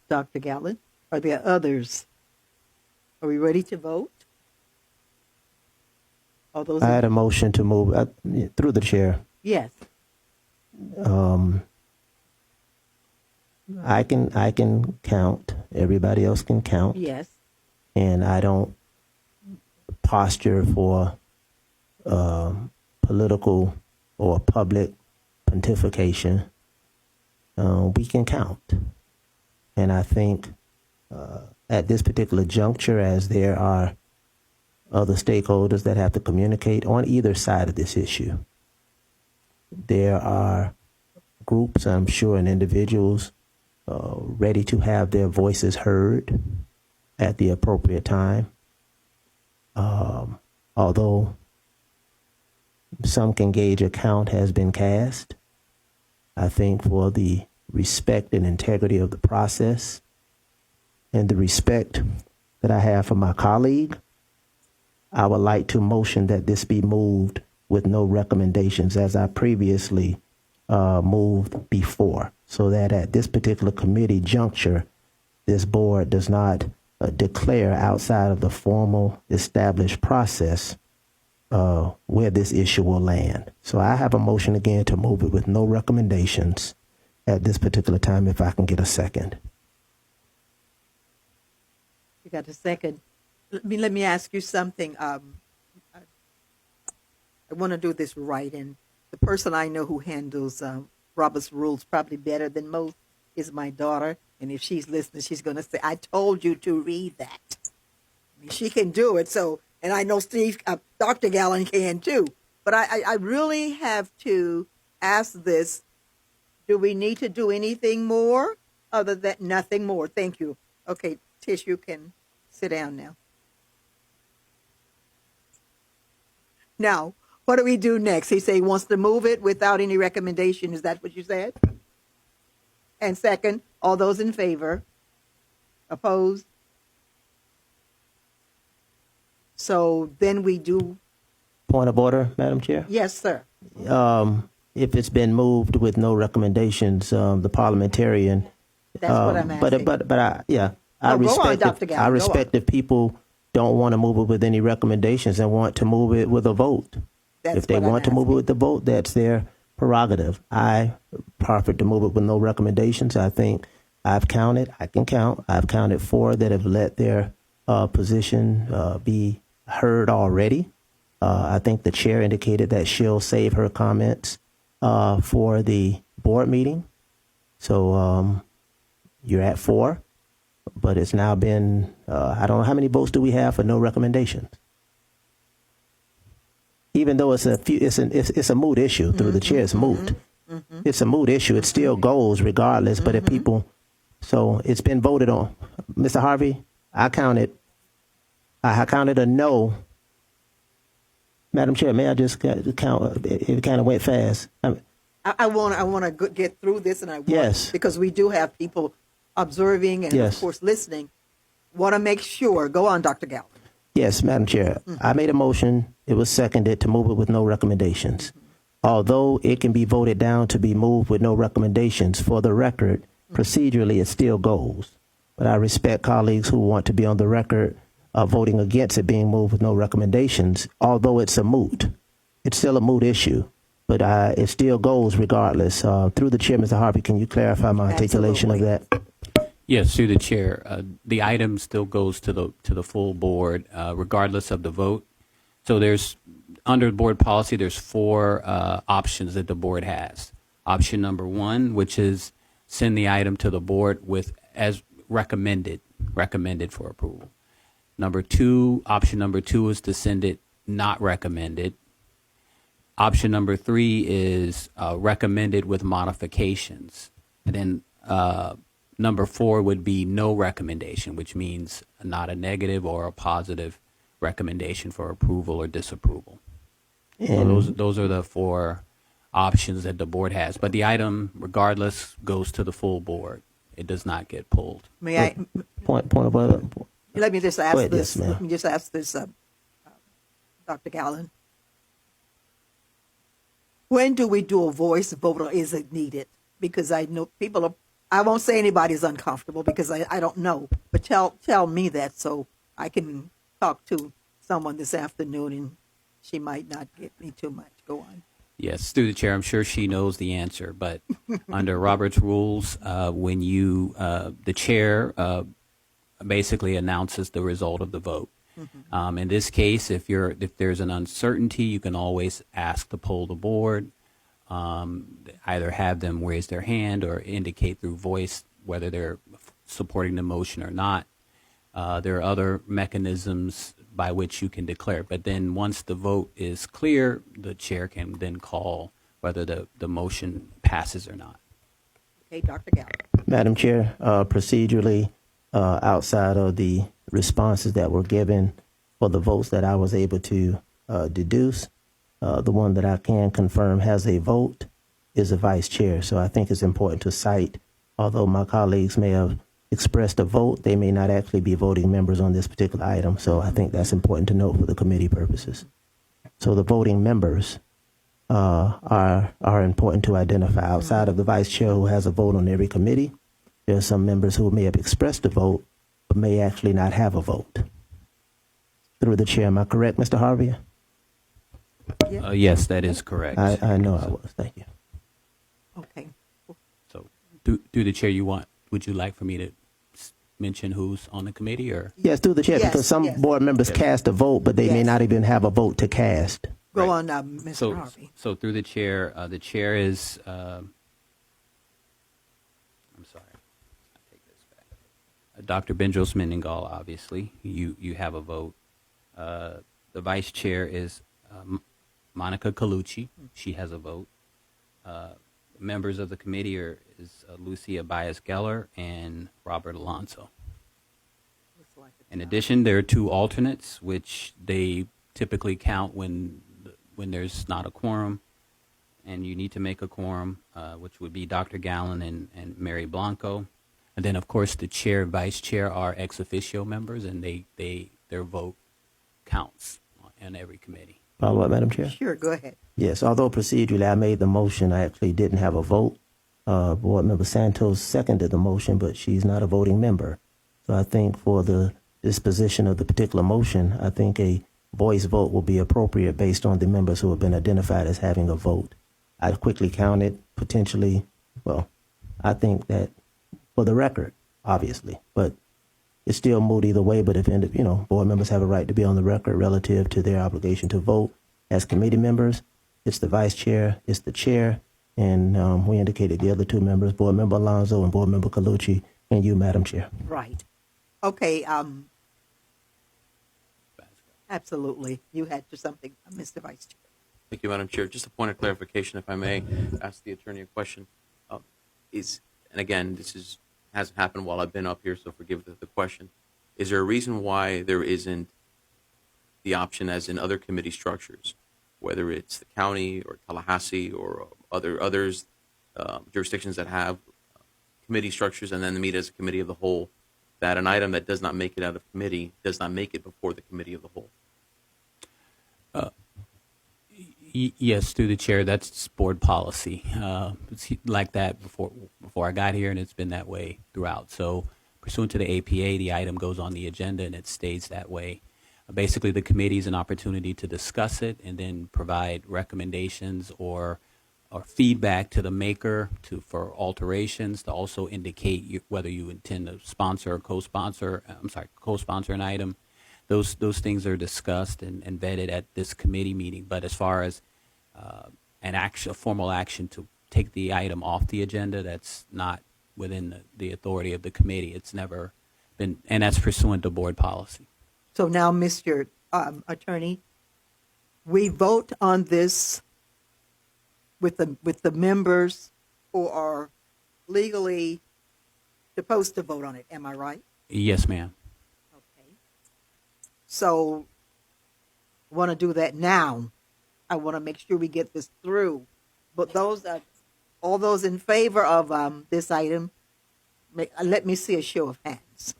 Dr. Gallen. Are there others? Are we ready to vote? All those I in, had a motion to move through the chair. yes. I can count. Everybody else can count. Yes. And I don't posture for political or public pontification. We can count. And I think at this particular juncture, as there are other stakeholders that have to communicate on either side of this issue, there are groups, I'm sure, and individuals ready to have their voices heard at the appropriate time. Although some can gauge a count has been cast, I think for the respect and integrity of the process and the respect that I have for my colleague, I would like to motion that this be moved with no recommendations as I previously moved before, so that at this particular committee juncture, this board does not declare outside of the formal established process where this issue will land. So I have a motion again to move it with no recommendations at this particular time, if I can get a second. You got a second. Let me ask you something. I want to do this right, and the person I know who handles Robert's rules probably better than most is my daughter. And if she's listening, she's going to say, "I told you to read that." I mean, she can do it. So, and I know Dr. Gallen can too. But I really have to ask this: do we need to do anything more other than nothing more? Thank you. Okay, Tish, you can sit down now. Now, what do we do next? He said he wants to move it without any recommendation. Is that what you said? And second, all those in favor? Opposed? So then we do. Point of order, Madam Chair. Yes, sir. If it's been moved with no recommendations, the parliamentarian. That's what I'm asking. But I No, go on, respect. Dr. Gallen, I go respect on. if people don't want to move it with any recommendations and want to move it with a vote. That's If they what I'm want to move it asking. with the vote, that's their prerogative. I prefer to move it with no recommendations. I think I've counted. I can count. I've counted 4 that have let their position be heard already. I think the chair indicated that she'll save her comments for the board meeting. So you're at 4, but it's now been, I don't know how many votes do we have for no recommendations. Even though it's a moot issue through the chair, it's moot. It's a moot issue. It still goes regardless. But if people, so it's been voted on. Mr. Harvey, I counted a no. Madam Chair, may I just count? It kind of went fast. I want to get through this, and I want, Yes. because we do have people observing and, Yes. of course, listening. Want to make sure. Go on, Dr. Gallen. Yes, Madam Chair. I made a motion. It was seconded to move it with no recommendations. Although it can be voted down to be moved with no recommendations, for the record, procedurally it still goes. But I respect colleagues who want to be on the record voting against it being moved with no recommendations. Although it's a moot, it's still a moot issue. But it still goes regardless. Through the chair, Mr. Harvey, can you clarify my articulation of that? Yes, through the chair. The item still goes to the full board, regardless of the vote. So there's, under board policy, there's 4 options that the board has. Option number 1, which is send the item to the board with as recommended for approval. Option number two is to send it not recommended. Option number 3 is recommended with modifications. And then number 4 would be no recommendation, which means not a negative or a positive recommendation for approval or disapproval. So those are the 4 options that the board has. But the item, regardless, goes to the full board. It does not get pulled. May I? Point of order. Let me just ask Go ahead, this. yes, ma'am. Let me just ask this, Dr. Gallen. When do we do a voice vote, or is it needed? Because I know people are I won't say anybody's uncomfortable because I don't know, but tell me that so I can talk to someone this afternoon and she might not get me too much. Go on. Yes, through the chair, I'm sure she knows the answer, but under Robert's rules, when the chair basically announces the result of the vote. In this case, if there's an uncertainty, you can always ask to poll the board, either have them raise their hand or indicate through voice whether they're supporting the motion or not. There are other mechanisms by which you can declare. But then once the vote is clear, the chair can then call whether the motion passes or not. Okay, Dr. Gallo. Madam Chair, procedurally, outside of the responses that were given for the votes that I was able to deduce, the one that I can confirm has a vote is the vice chair. So I think it's important to cite, although my colleagues may have expressed a vote, they may not actually be voting members on this particular item. So I think that's important to note for the committee purposes. So the voting members are important to identify. Outside of the vice chair who has a vote on every committee, there are some members who may have expressed a vote but may actually not have a vote. Through the chair, am I correct, Mr. Harvey? Yes, that is correct. I know I was. Thank you. Okay. So through the chair, would you like for me to mention who's on the committee or? Yes, through the chair, Yes, because some yes. board members cast a vote, but they may Yes. not even have a vote to cast. Go Right. on, Mr. So, Harvey. so through the chair is, I'm sorry, I take this back. Dr. Benjos Mendengal, obviously, you have a vote. The vice chair is Monica Colucci. She has a vote. Members of the committee is Lucia Baez-Geller and Robert Alonso. In addition, there are two alternates, which they typically count when there's not a quorum, and you need to make a quorum, which would be Dr. Gallen and Mary Blanco. And then, of course, the chair and vice chair are ex officio members, and their vote counts in every committee. Follow up, Madam Chair? Sure, go ahead. Yes, although procedurally I made the motion, I actually didn't have a vote. Board Member Santos seconded the motion, but she's not a voting member. So I think for the disposition of the particular motion, I think a voice vote will be appropriate based on the members who have been identified as having a vote. I'd quickly count it potentially. Well, I think that for the record, obviously, but it's still moot either way. But if board members have a right to be on the record relative to their obligation to vote as committee members, it's the vice chair, it's the chair, and we indicated the other two members, Board Member Alonso and Board Member Colucci, and you, Madam Chair. Right. Okay, absolutely. You had something, Mr. Vice Chair. Thank you, Madam Chair. Just a point of clarification, if I may, ask the attorney a question. And again, this hasn't happened while I've been up here, so forgive the question. Is there a reason why there isn't the option, as in other committee structures, whether it's the county or Tallahassee or others jurisdictions that have committee structures and then meet as a committee of the whole, that an item that does not make it out of committee does not make it before the committee of the whole? Yes, through the chair, that's board policy. It's like that before I got here, and it's been that way throughout. So pursuant to the APA, the item goes on the agenda, and it stays that way. Basically, the committee is an opportunity to discuss it and then provide recommendations or feedback to the maker for alterations, to also indicate whether you intend to sponsor or co-sponsor an item. Those things are discussed and vetted at this committee meeting. But as far as a formal action to take the item off the agenda, that's not within the authority of the committee. It's never been, and that's pursuant to board policy. So now, Mr. Attorney, we vote on this with the members who are legally supposed to vote on it. Am I right? Yes, ma'am. Okay. So, I want to do that now. I want to make sure we get this through. But all those in favor of this item, let me see a show of hands.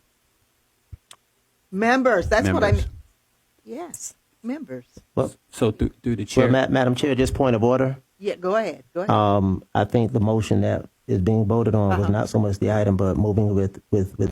Members, that's what I mean. Yes, members. Well, So through the chair. Madam Chair, just point of order. Yeah, go ahead. Go ahead. I think the motion that is being voted on was Uh-huh. not so much the item, but moving with